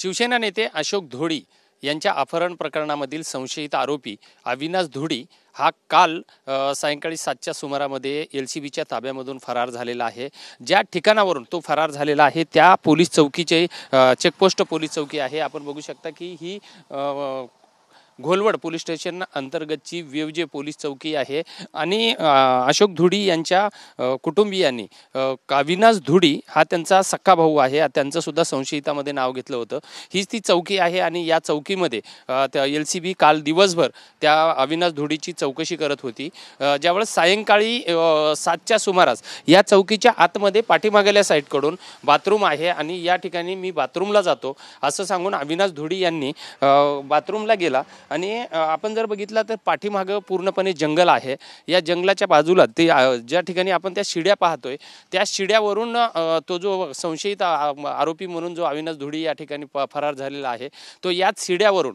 शिवसेना नेते अशोक धोडी यांच्या अपहरण प्रकरणामधील संशयित आरोपी अविनाश धुडी हा काल सायंकाळी 7च्या सुमारामध्ये LCBच्या ताब्यामधून फरार झालेला आहे। ज्या ठिकाणावरून तो फरार झालेला आहे त्या पोलीस चौकीचे चेकपोस्ट पोलीस चौकी आहे। आपण बघू शकता की ही घोलवड पोलीस स्टेशन अंतर्गतची वेवजे पोलीस चौकी आहे आणि अशोक धुडी यांच्या कुटुंबियांनी अविनाश धुडी हा त्यांचा सख्खा भाऊ आहे, त्यांचं सुद्धा संशयितामध्ये नाव घेतलं होतं। हीच ती चौकी आहे आणि या चौकीमध्ये LCB काल दिवसभर त्या अविनाश धुडीची चौकशी करत होती। ज्यावेळेस सायंकाळी 7च्या सुमारास या चौकीच्या आतमध्ये पाठीमागल्या साईडकडून बाथरूम आहे आणि या ठिकाणी मी बाथरूमला जातो असं सांगून अविनाश धुडी यांनी बाथरूमला गेला आणि आपण जर बघितलं तर पाठीमागं पूर्णपणे जंगल आहे। या जंगलाच्या बाजूला ते ज्या ठिकाणी आपण त्या शिड्या पाहतोय त्या शिड्यावरून तो जो संशयित आरोपी म्हणून जो अविनाश धुडी या ठिकाणी फरार झालेला आहे तो याच शिड्यावरून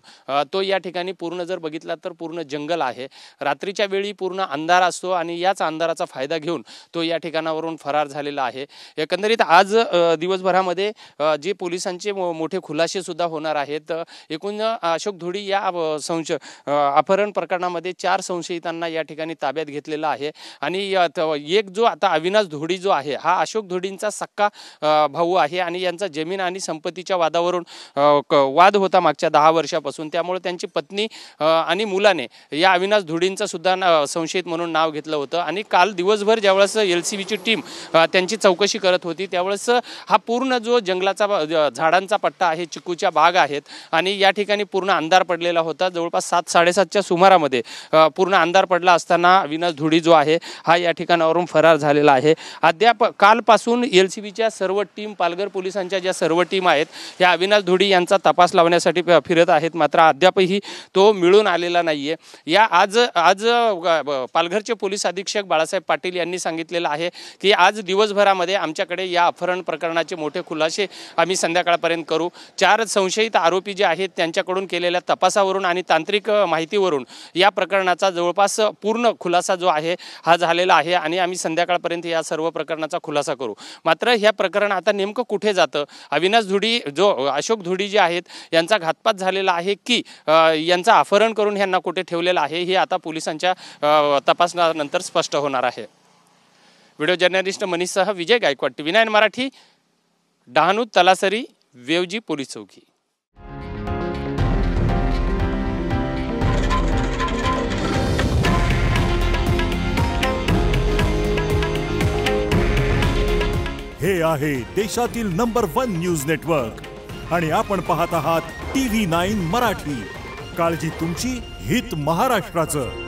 तो या ठिकाणी पूर्ण जर बघितला तर पूर्ण जंगल आहे। रात्रीच्या वेळी पूर्ण अंधार असतो आणि याच अंधाराचा फायदा घेऊन तो या ठिकाणावरून फरार झालेला आहे। एकंदरीत आज दिवसभरामध्ये जे पोलिसांचे मोठे खुलासे सुद्धा होणार आहेत। एकूण अशोक धुडी या अपहरण प्रकरणामध्ये 4 संशयितांना या ठिकाणी ताब्यात घेतलेला आहे आणि एक जो आता अविनाश धुडी जो आहे हा अशोक धुडींचा सक्का भाऊ आहे आणि यांचा जमीन आणि संपत्तीच्या वादावरून वाद होता मागच्या 10 वर्षापासून। त्यामुळे त्यांची पत्नी आणि मुलाने या अविनाश धुडींचा सुद्धा संशयित म्हणून नाव घेतलं होतं आणि काल दिवसभर ज्यावेळेस LCBची टीम त्यांची चौकशी करत होती त्यावेळेस हा पूर्ण जो जंगलाचा झाडांचा पट्टा आहे, चिकूच्या बाग आहेत आणि या ठिकाणी पूर्ण अंधार पडलेला होता। जवळपास 7-7:30च्या सुमारामध्ये पूर्ण अंधार पडला असताना अविनाश धुडी जो आहे हा या ठिकाणावरून फरार झालेला आहे। अद्याप कालपासून LCBच्या सर्व टीम, पालघर पोलिसांच्या ज्या सर्व टीम आहेत या अविनाश धुडी यांचा तपास लावण्यासाठी फिरत आहेत, मात्र अद्यापही तो मिळून आलेला नाहीये। या आज पालघरचे पोलीस अधीक्षक बाळासाहेब पाटील यांनी सांगितलेलं आहे की आज दिवसभरामध्ये आमच्याकडे या अपहरण प्रकरणाचे मोठे खुलासे आम्ही संध्याकाळपर्यंत करू। 4 संशयित आरोपी जे आहेत त्यांच्याकडून केलेल्या तपासावरून आणि तांत्रिक माहितीवरून या प्रकरणाचा जवळपास पूर्ण खुलासा जो आहे हा झालेला आहे आणि आम्ही संध्याकाळपर्यंत या सर्व प्रकरणाचा खुलासा करू। मात्र ह्या प्रकरण आता नेमकं कुठे जातं, अविनाश धुडी जो अशोक धुडी जे आहेत यांचा घातपात झालेला आहे की यांचं अपहरण करून यांना कुठे ठेवलेलं आहे हे आता पोलिसांच्या तपासण्यानंतर स्पष्ट होणार आहे। व्हिडिओ जर्नलिस्ट मनीषसह विजय गायकवाड, TV9 मराठी, डहाणू तलासरी, वेवजी पोलीस चौकी। हे आहे देशातील नंबर 1 न्यूज नेटवर्क आणि आपण पाहत आहात TV9 मराठी। काळजी तुमची, हित महाराष्ट्राचं।